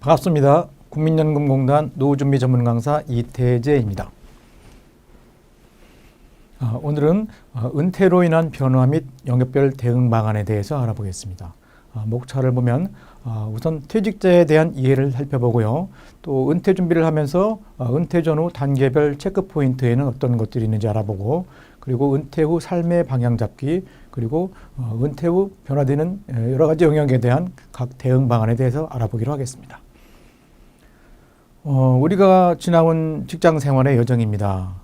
반갑습니다. 국민연금공단 노후준비 전문 강사 이태재입니다. 오늘은 은퇴로 인한 변화 및 영역별 대응 방안에 대해서 알아보겠습니다. 목차를 보면 우선 퇴직자에 대한 이해를 살펴보고요. 또 은퇴 준비를 하면서 은퇴 전후 단계별 체크 포인트에는 어떤 것들이 있는지 알아보고, 그리고 은퇴 후 삶의 방향 잡기, 그리고 은퇴 후 변화되는 여러 가지 영역에 대한 각 대응 방안에 대해서 알아보기로 하겠습니다. 우리가 지나온 직장 생활의 여정입니다.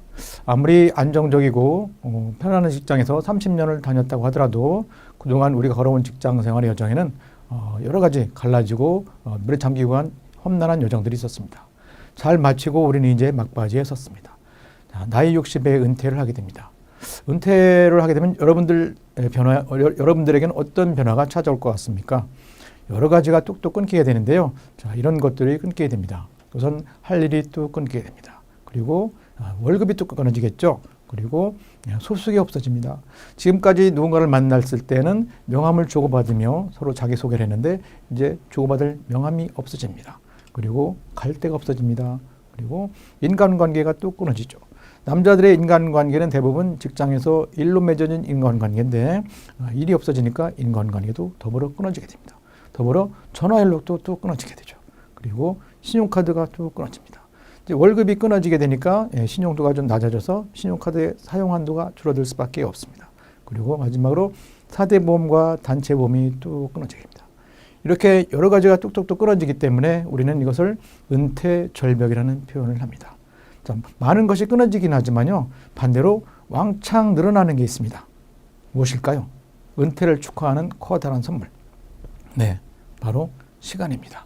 아무리 안정적이고 편안한 직장에서 30년을 다녔다고 하더라도 그동안 우리가 걸어온 직장 생활의 여정에는 여러 가지 갈라지고 물에 잠기고 한 험난한 여정들이 있었습니다. 잘 마치고 우리는 이제 막바지에 섰습니다. 나이 60에 은퇴를 하게 됩니다. 은퇴를 하게 되면 여러분들에게는 어떤 변화가 찾아올 것 같습니까? 여러 가지가 뚝뚝 끊기게 되는데요. 이런 것들이 끊기게 됩니다. 우선 할 일이 또 끊기게 됩니다. 그리고 월급이 또 끊어지겠죠. 그리고 소득이 없어집니다. 지금까지 누군가를 만났을 때는 명함을 주고받으며 서로 자기소개를 했는데 이제 주고받을 명함이 없어집니다. 그리고 갈 데가 없어집니다. 그리고 인간관계가 또 끊어지죠. 남자들의 인간관계는 대부분 직장에서 일로 맺어진 인간관계인데 일이 없어지니까 인간관계도 더불어 끊어지게 됩니다. 더불어 전화연락도 또 끊어지게 되죠. 그리고 신용카드가 또 끊어집니다. 이제 월급이 끊어지게 되니까 신용도가 좀 낮아져서 신용카드의 사용 한도가 줄어들 수밖에 없습니다. 그리고 마지막으로 사대보험과 단체보험이 또 끊어지게 됩니다. 이렇게 여러 가지가 뚝뚝뚝 끊어지기 때문에 우리는 이것을 은퇴절벽이라는 표현을 합니다. 자, 많은 것이 끊어지긴 하지만요, 반대로 왕창 늘어나는 게 있습니다. 무엇일까요? 은퇴를 축하하는 커다란 선물. 네, 바로 시간입니다.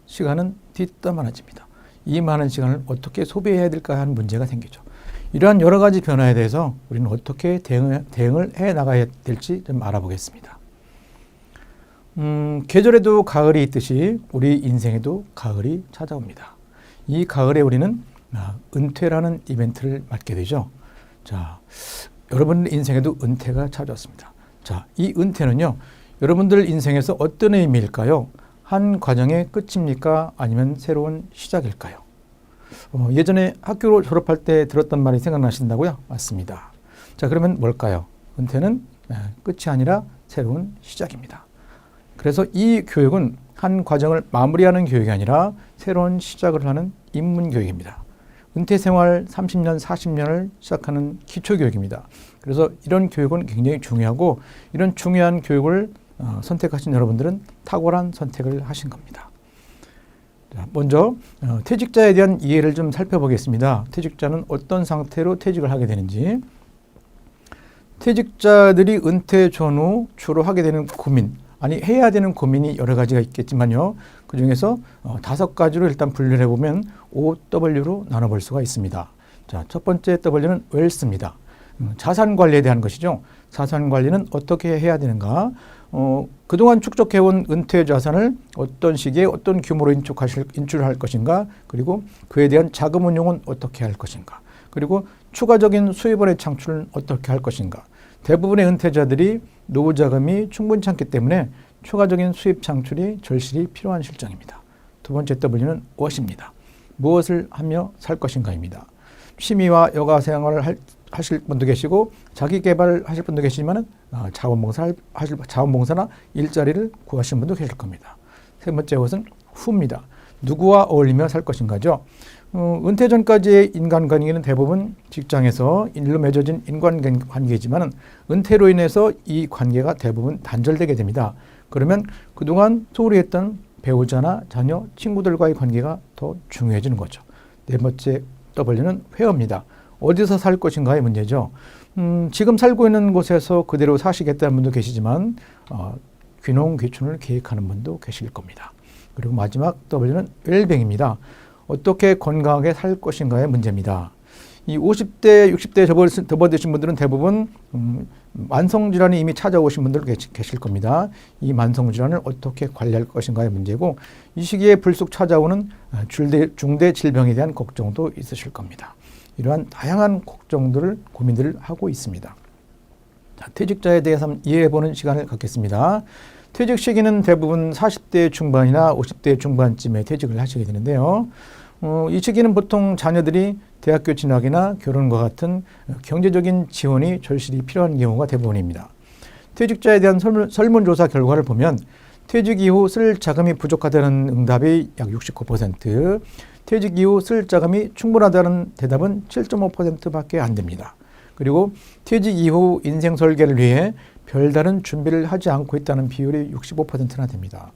시간은 뒷담화집니다. 이 많은 시간을 어떻게 소비해야 될까 하는 문제가 생기죠. 이러한 여러 가지 변화에 대해서 우리는 어떻게 대응을 해 나가야 될지 좀 알아보겠습니다. 계절에도 가을이 있듯이 우리 인생에도 가을이 찾아옵니다. 이 가을에 우리는 은퇴라는 이벤트를 맞게 되죠. 자, 여러분 인생에도 은퇴가 찾아왔습니다. 자, 이 은퇴는요, 여러분들 인생에서 어떤 의미일까요? 한 과정의 끝입니까? 아니면 새로운 시작일까요? 예전에 학교로 졸업할 때 들었던 말이 생각나신다고요? 맞습니다. 자, 그러면 뭘까요? 은퇴는 끝이 아니라 새로운 시작입니다. 그래서 이 교육은 한 과정을 마무리하는 교육이 아니라 새로운 시작을 하는 입문교육입니다. 은퇴 생활 30년, 40년을 시작하는 기초교육입니다. 그래서 이런 교육은 굉장히 중요하고, 이런 중요한 교육을 선택하신 여러분들은 탁월한 선택을 하신 겁니다. 자, 먼저 퇴직자에 대한 이해를 좀 살펴보겠습니다. 퇴직자는 어떤 상태로 퇴직을 하게 되는지. 퇴직자들이 은퇴 전후 주로 하게 되는 고민, 해야 되는 고민이 여러 가지가 있겠지만요, 그 중에서 5가지로 일단 분류를 해보면 5W로 나눠볼 수가 있습니다. 자, 첫 번째 W는 웰스입니다. 자산 관리에 대한 것이죠. 자산 관리는 어떻게 해야 되는가? 그동안 축적해온 은퇴 자산을 어떤 시기에 어떤 규모로 인출할 것인가? 그리고 그에 대한 자금 운용은 어떻게 할 것인가? 그리고 추가적인 수입원의 창출은 어떻게 할 것인가? 대부분의 은퇴자들이 노후 자금이 충분치 않기 때문에 추가적인 수입 창출이 절실히 필요한 실정입니다. 두 번째 W는 무엇입니다. 무엇을 하며 살 것인가입니다. 취미와 여가 생활을 하실 분도 계시고 자기 개발하실 분도 계시지만 자원봉사나 일자리를 구하시는 분도 계실 겁니다. 세 번째 것은 후입니다. 누구와 어울리며 살 것인가죠. 은퇴 전까지의 인간관계는 대부분 직장에서 일로 맺어진 인간관계이지만 은퇴로 인해서 이 관계가 대부분 단절되게 됩니다. 그러면 그동안 소홀히 했던 배우자나 자녀, 친구들과의 관계가 더 중요해지는 거죠. 네 번째 W는 회어입니다. 어디서 살 것인가의 문제죠. 지금 살고 있는 곳에서 그대로 사시겠다는 분도 계시지만 귀농귀촌을 계획하는 분도 계실 겁니다. 그리고 마지막 W는 웰빙입니다. 어떻게 건강하게 살 것인가의 문제입니다. 이 50대, 60대 접어드신 분들은 대부분 만성질환이 이미 찾아오신 분들 계실 겁니다. 이 만성질환을 어떻게 관리할 것인가의 문제고, 이 시기에 불쑥 찾아오는 중대 질병에 대한 걱정도 있으실 겁니다. 이러한 다양한 고민들을 하고 있습니다. 자, 퇴직자에 대해서 한번 이해해보는 시간을 갖겠습니다. 퇴직 시기는 대부분 40대 중반이나 50대 중반쯤에 퇴직을 하시게 되는데요. 이 시기는 보통 자녀들이 대학교 진학이나 결혼과 같은 경제적인 지원이 절실히 필요한 경우가 대부분입니다. 퇴직자에 대한 설문조사 결과를 보면 퇴직 이후 쓸 자금이 부족하다는 응답이 약 69%, 퇴직 이후 쓸 자금이 충분하다는 대답은 7.5%밖에 안 됩니다. 그리고 퇴직 이후 인생 설계를 위해 별다른 준비를 하지 않고 있다는 비율이 65%나 됩니다.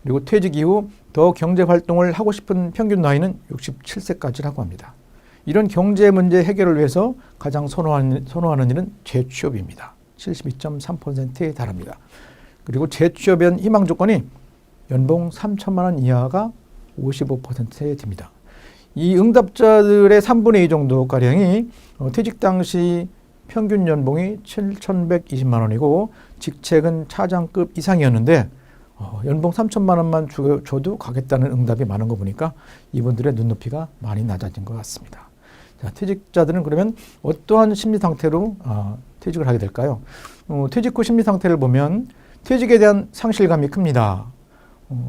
그리고 퇴직 이후 더 경제 활동을 하고 싶은 평균 나이는 67세까지라고 합니다. 이런 경제 문제 해결을 위해서 가장 선호하는 일은 재취업입니다. 72.3%에 달합니다. 그리고 재취업에 대한 희망 조건이 연봉 3천만 원 이하가 55%에 듭니다. 이 응답자들의 3분의 2 정도가량이 퇴직 당시 평균 연봉이 7,120만 원이고 직책은 차장급 이상이었는데 연봉 3천만 원만 줘도 가겠다는 응답이 많은 거 보니까 이분들의 눈높이가 많이 낮아진 것 같습니다. 자, 퇴직자들은 그러면 어떠한 심리 상태로 퇴직을 하게 될까요? 퇴직 후 심리 상태를 보면 퇴직에 대한 상실감이 큽니다.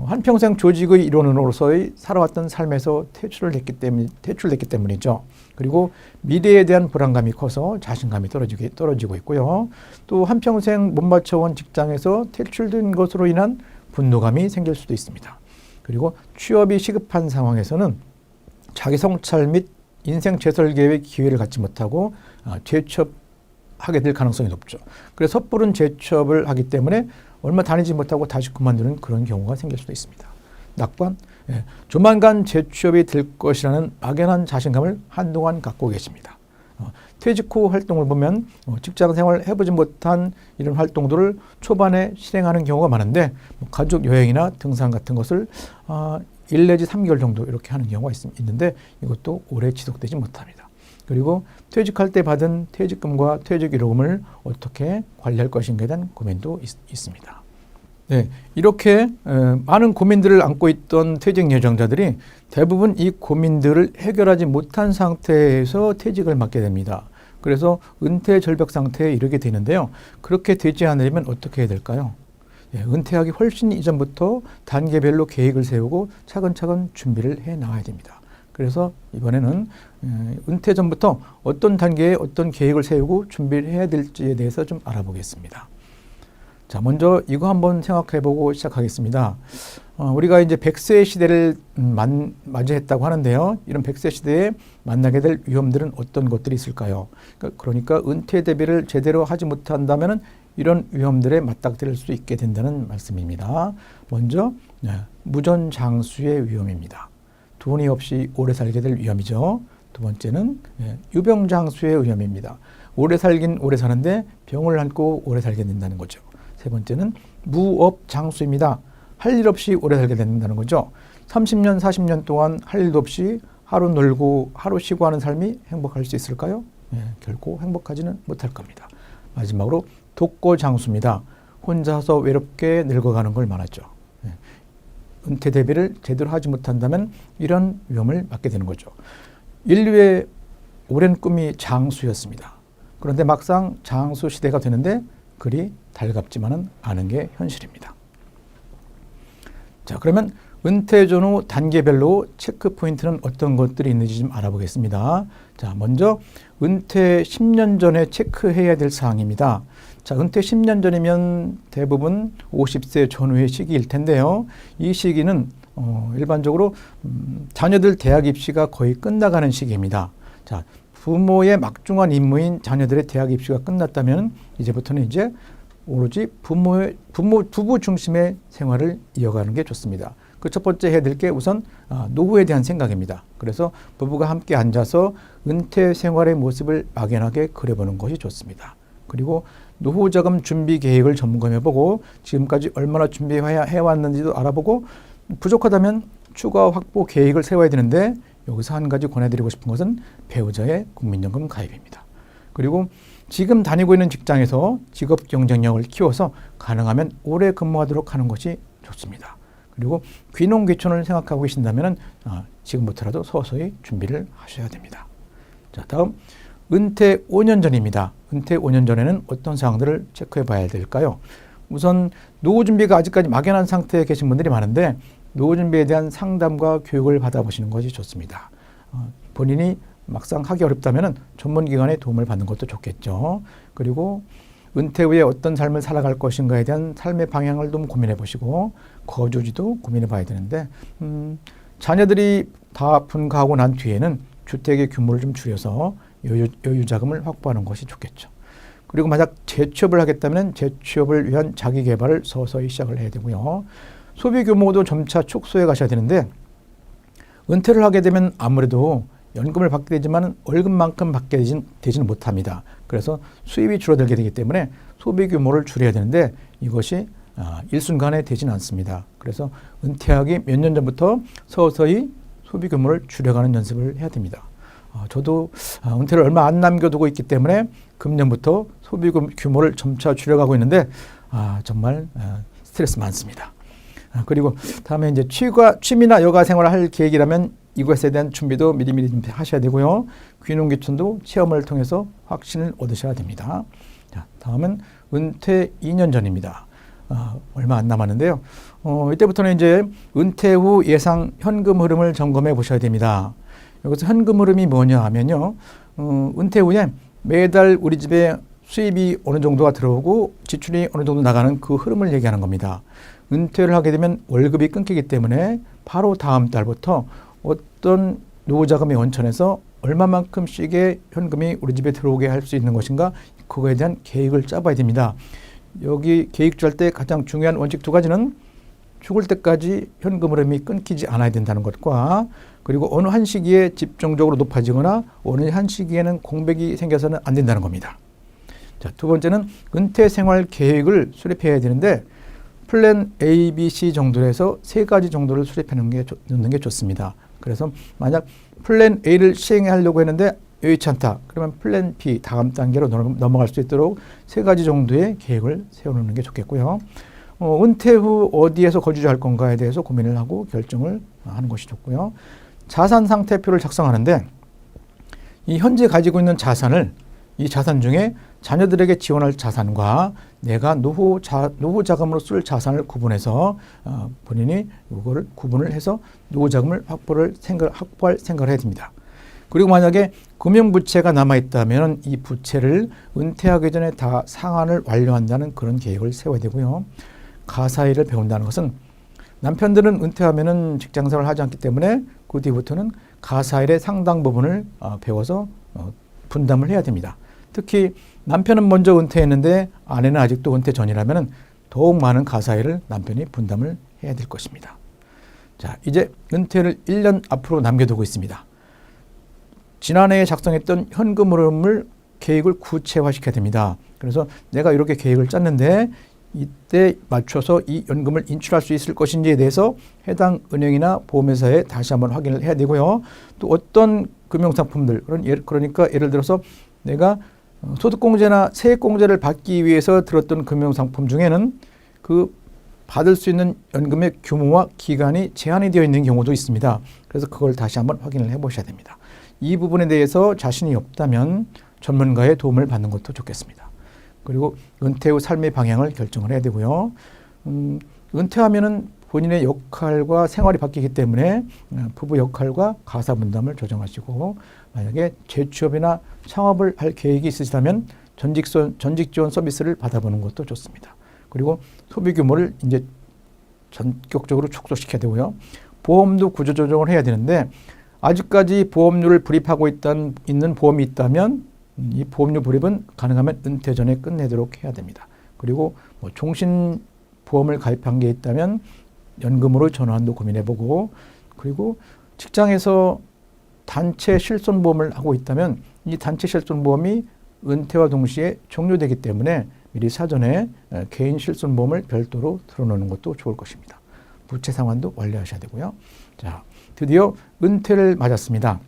한평생 조직의 일원으로서의 살아왔던 삶에서 퇴출됐기 때문이죠. 그리고 미래에 대한 불안감이 커서 자신감이 떨어지고 있고요. 또 한평생 못 맞춰온 직장에서 퇴출된 것으로 인한 분노감이 생길 수도 있습니다. 그리고 취업이 시급한 상황에서는 자기 성찰 및 인생 재설계의 기회를 갖지 못하고 재취업하게 될 가능성이 높죠. 그래서 섣부른 재취업을 하기 때문에 얼마 다니지 못하고 다시 그만두는 그런 경우가 생길 수도 있습니다. 낙관, 조만간 재취업이 될 것이라는 막연한 자신감을 한동안 갖고 계십니다. 퇴직 후 활동을 보면 직장 생활 해보지 못한 이런 활동들을 초반에 실행하는 경우가 많은데 가족 여행이나 등산 같은 것을 1 내지 3개월 정도 이렇게 하는 경우가 있는데 이것도 오래 지속되지 못합니다. 그리고 퇴직할 때 받은 퇴직금과 퇴직일로금을 어떻게 관리할 것인가에 대한 고민도 있습니다. 네, 이렇게 많은 고민들을 안고 있던 퇴직 예정자들이 대부분 이 고민들을 해결하지 못한 상태에서 퇴직을 맞게 됩니다. 그래서 은퇴 절벽 상태에 이르게 되는데요. 그렇게 되지 않으려면 어떻게 해야 될까요? 은퇴하기 훨씬 이전부터 단계별로 계획을 세우고 차근차근 준비를 해 나가야 됩니다. 그래서 이번에는 은퇴 전부터 어떤 단계에 어떤 계획을 세우고 준비를 해야 될지에 대해서 좀 알아보겠습니다. 자, 먼저 이거 한번 생각해 보고 시작하겠습니다. 우리가 이제 100세 시대를 맞이했다고 하는데요. 이런 100세 시대에 만나게 될 위험들은 어떤 것들이 있을까요? 그러니까 은퇴 대비를 제대로 하지 못한다면 이런 위험들에 맞닥뜨릴 수 있게 된다는 말씀입니다. 먼저 무전장수의 위험입니다. 돈이 없이 오래 살게 될 위험이죠. 두 번째는 유병장수의 위험입니다. 오래 살긴 오래 사는데 병을 안고 오래 살게 된다는 거죠. 세 번째는 무업장수입니다. 할 일 없이 오래 살게 된다는 거죠. 30년, 40년 동안 할 일도 없이 하루 놀고 하루 쉬고 하는 삶이 행복할 수 있을까요? 결코 행복하지는 못할 겁니다. 마지막으로 독고장수입니다. 혼자서 외롭게 늙어가는 걸 말하죠. 은퇴 대비를 제대로 하지 못한다면 이런 위험을 맞게 되는 거죠. 인류의 오랜 꿈이 장수였습니다. 그런데 막상 장수 시대가 되는데 그리 달갑지만은 않은 게 현실입니다. 자, 그러면 은퇴 전후 단계별로 체크 포인트는 어떤 것들이 있는지 좀 알아보겠습니다. 자, 먼저 은퇴 10년 전에 체크해야 될 사항입니다. 자, 은퇴 10년 전이면 대부분 50세 전후의 시기일 텐데요. 이 시기는 일반적으로 자녀들 대학 입시가 거의 끝나가는 시기입니다. 자, 부모의 막중한 임무인 자녀들의 대학 입시가 끝났다면 이제부터는 이제 오로지 부부 중심의 생활을 이어가는 게 좋습니다. 그 첫 번째 해야 될 게 우선 노후에 대한 생각입니다. 그래서 부부가 함께 앉아서 은퇴 생활의 모습을 막연하게 그려보는 것이 좋습니다. 그리고 노후자금 준비 계획을 점검해보고 지금까지 얼마나 준비해왔는지도 알아보고 부족하다면 추가 확보 계획을 세워야 되는데 여기서 한 가지 권해드리고 싶은 것은 배우자의 국민연금 가입입니다. 그리고 지금 다니고 있는 직장에서 직업 경쟁력을 키워서 가능하면 오래 근무하도록 하는 것이 좋습니다. 그리고 귀농귀촌을 생각하고 계신다면 지금부터라도 서서히 준비를 하셔야 됩니다. 자, 다음 은퇴 5년 전입니다. 은퇴 5년 전에는 어떤 사항들을 체크해 봐야 될까요? 우선 노후 준비가 아직까지 막연한 상태에 계신 분들이 많은데 노후 준비에 대한 상담과 교육을 받아보시는 것이 좋습니다. 본인이 막상 하기 어렵다면 전문기관의 도움을 받는 것도 좋겠죠. 그리고 은퇴 후에 어떤 삶을 살아갈 것인가에 대한 삶의 방향을 좀 고민해 보시고 거주지도 고민해 봐야 되는데 자녀들이 다 분가하고 난 뒤에는 주택의 규모를 좀 줄여서 여유 자금을 확보하는 것이 좋겠죠. 그리고 만약 재취업을 하겠다면 재취업을 위한 자기 개발을 서서히 시작을 해야 되고요. 소비 규모도 점차 축소해 가셔야 되는데 은퇴를 하게 되면 아무래도 연금을 받게 되지만 월급만큼 받게 되지는 못합니다. 그래서 수입이 줄어들게 되기 때문에 소비 규모를 줄여야 되는데 이것이 일순간에 되지는 않습니다. 그래서 은퇴하기 몇 년 전부터 서서히 소비 규모를 줄여가는 연습을 해야 됩니다. 저도 은퇴를 얼마 안 남겨두고 있기 때문에 금년부터 소비 규모를 점차 줄여가고 있는데 정말 스트레스 많습니다. 그리고 다음에 이제 취미나 여가 생활을 할 계획이라면 이것에 대한 준비도 미리미리 좀 하셔야 되고요. 귀농귀촌도 체험을 통해서 확신을 얻으셔야 됩니다. 자, 다음은 은퇴 2년 전입니다. 얼마 안 남았는데요. 이때부터는 이제 은퇴 후 예상 현금 흐름을 점검해 보셔야 됩니다. 여기서 현금 흐름이 뭐냐 하면요. 은퇴 후에 매달 우리 집에 수입이 어느 정도가 들어오고 지출이 어느 정도 나가는 그 흐름을 얘기하는 겁니다. 은퇴를 하게 되면 월급이 끊기기 때문에 바로 다음 달부터 어떤 노후자금의 원천에서 얼마만큼씩의 현금이 우리 집에 들어오게 할 수 있는 것인가 그거에 대한 계획을 짜봐야 됩니다. 여기 계획 짤 때 가장 중요한 원칙 두 가지는 죽을 때까지 현금 흐름이 끊기지 않아야 된다는 것과 그리고 어느 한 시기에 집중적으로 높아지거나 어느 한 시기에는 공백이 생겨서는 안 된다는 겁니다. 자, 두 번째는 은퇴 생활 계획을 수립해야 되는데 플랜 A, B, C 정도로 해서 세 가지 정도를 수립하는 게 넣는 게 좋습니다. 그래서 만약 플랜 A를 시행하려고 했는데 여의치 않다. 그러면 플랜 B 다음 단계로 넘어갈 수 있도록 세 가지 정도의 계획을 세워놓는 게 좋겠고요. 은퇴 후 어디에서 거주할 건가에 대해서 고민을 하고 결정을 하는 것이 좋고요. 자산 상태표를 작성하는데 이 현재 가지고 있는 자산을 이 자산 중에 자녀들에게 지원할 자산과 내가 노후 자금으로 쓸 자산을 구분해서 본인이 이거를 구분을 해서 노후 자금을 확보할 생각을 해야 됩니다. 그리고 만약에 금융부채가 남아있다면 이 부채를 은퇴하기 전에 다 상환을 완료한다는 그런 계획을 세워야 되고요. 가사일을 배운다는 것은 남편들은 은퇴하면은 직장생활을 하지 않기 때문에 그 뒤부터는 가사일의 상당 부분을 배워서 분담을 해야 됩니다. 특히 남편은 먼저 은퇴했는데 아내는 아직도 은퇴 전이라면 더욱 많은 가사일을 남편이 분담을 해야 될 것입니다. 자, 이제 은퇴를 1년 앞으로 남겨두고 있습니다. 지난해에 작성했던 현금 흐름을 계획을 구체화시켜야 됩니다. 그래서 내가 이렇게 계획을 짰는데 이때 맞춰서 이 연금을 인출할 수 있을 것인지에 대해서 해당 은행이나 보험회사에 다시 한번 확인을 해야 되고요. 또 어떤 금융상품들, 그러니까 예를 들어서 내가 소득공제나 세액공제를 받기 위해서 들었던 금융상품 중에는 그 받을 수 있는 연금의 규모와 기간이 제한이 되어 있는 경우도 있습니다. 그래서 그걸 다시 한번 확인을 해보셔야 됩니다. 이 부분에 대해서 자신이 없다면 전문가의 도움을 받는 것도 좋겠습니다. 그리고 은퇴 후 삶의 방향을 결정을 해야 되고요. 은퇴하면은 본인의 역할과 생활이 바뀌기 때문에 부부 역할과 가사 분담을 조정하시고 만약에 재취업이나 창업을 할 계획이 있으시다면 전직 지원 서비스를 받아보는 것도 좋습니다. 그리고 소비 규모를 이제 전격적으로 축소시켜야 되고요. 보험도 구조조정을 해야 되는데 아직까지 보험료를 불입하고 있는 보험이 있다면 이 보험료 불입은 가능하면 은퇴 전에 끝내도록 해야 됩니다. 그리고 종신보험을 가입한 게 있다면 연금으로 전환도 고민해보고 그리고 직장에서 단체 실손보험을 하고 있다면 이 단체 실손보험이 은퇴와 동시에 종료되기 때문에 미리 사전에 개인 실손보험을 별도로 들어놓는 것도 좋을 것입니다. 부채 상환도 완료하셔야 되고요. 자, 드디어 은퇴를 맞았습니다.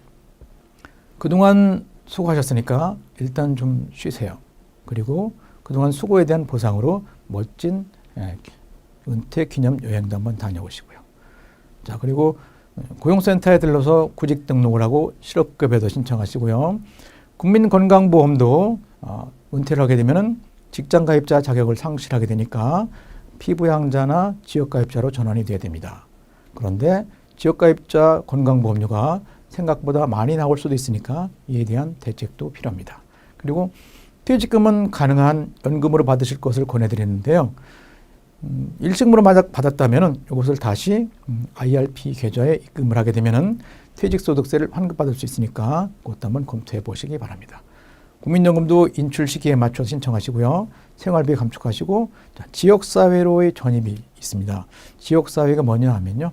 그동안 수고하셨으니까 일단 좀 쉬세요. 그리고 그동안 수고에 대한 보상으로 멋진 은퇴 기념 여행도 한번 다녀오시고요. 자, 그리고 고용센터에 들러서 구직 등록을 하고 실업급여도 신청하시고요. 국민건강보험도 은퇴를 하게 되면은 직장 가입자 자격을 상실하게 되니까 피부양자나 지역가입자로 전환이 돼야 됩니다. 그런데 지역가입자 건강보험료가 생각보다 많이 나올 수도 있으니까 이에 대한 대책도 필요합니다. 그리고 퇴직금은 가능한 연금으로 받으실 것을 권해드리는데요. 일시금으로 받았다면 이것을 다시 IRP 계좌에 입금을 하게 되면 퇴직소득세를 환급받을 수 있으니까 그것도 한번 검토해 보시기 바랍니다. 국민연금도 인출 시기에 맞춰 신청하시고요. 생활비 감축하시고 지역사회로의 전입이 있습니다. 지역사회가 뭐냐 하면요.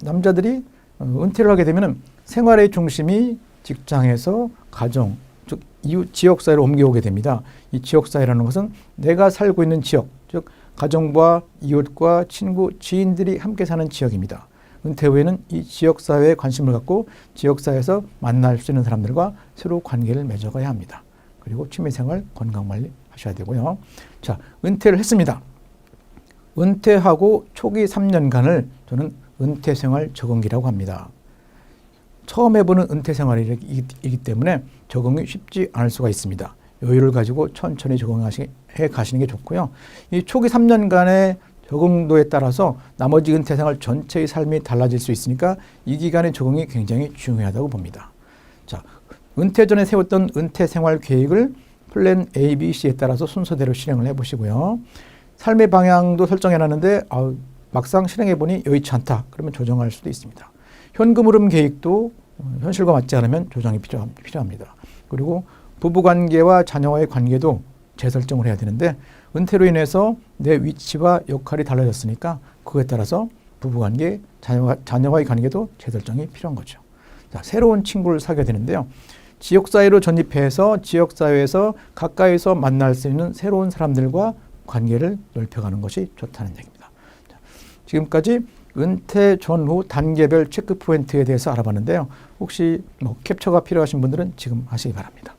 남자들이 은퇴를 하게 되면 생활의 중심이 직장에서 가정, 즉 이웃 지역사회로 옮겨오게 됩니다. 이 지역사회라는 것은 내가 살고 있는 지역, 즉 가정과 이웃과 친구, 지인들이 함께 사는 지역입니다. 은퇴 후에는 이 지역사회에 관심을 갖고 지역사회에서 만날 수 있는 사람들과 서로 관계를 맺어가야 합니다. 그리고 취미생활, 건강관리 하셔야 되고요. 자, 은퇴를 했습니다. 은퇴하고 초기 3년간을 저는 은퇴생활 적응기라고 합니다. 처음 해보는 은퇴생활이기 때문에 적응이 쉽지 않을 수가 있습니다. 여유를 가지고 천천히 적응해 가시는 게 좋고요. 이 초기 3년간의 적응도에 따라서 나머지 은퇴생활 전체의 삶이 달라질 수 있으니까 이 기간의 적응이 굉장히 중요하다고 봅니다. 자, 은퇴 전에 세웠던 은퇴생활 계획을 플랜 A, B, C에 따라서 순서대로 실행을 해보시고요. 삶의 방향도 설정해놨는데 막상 실행해보니 여의치 않다. 그러면 조정할 수도 있습니다. 현금 흐름 계획도 현실과 맞지 않으면 조정이 필요합니다. 그리고 부부관계와 자녀와의 관계도 재설정을 해야 되는데 은퇴로 인해서 내 위치와 역할이 달라졌으니까 그거에 따라서 부부관계, 자녀와의 관계도 재설정이 필요한 거죠. 자, 새로운 친구를 사귀어야 되는데요. 지역사회로 전입해서 지역사회에서 가까이서 만날 수 있는 새로운 사람들과 관계를 넓혀가는 것이 좋다는 얘기입니다. 자, 지금까지 은퇴 전후 단계별 체크 포인트에 대해서 알아봤는데요. 혹시 캡처가 필요하신 분들은 지금 하시기 바랍니다.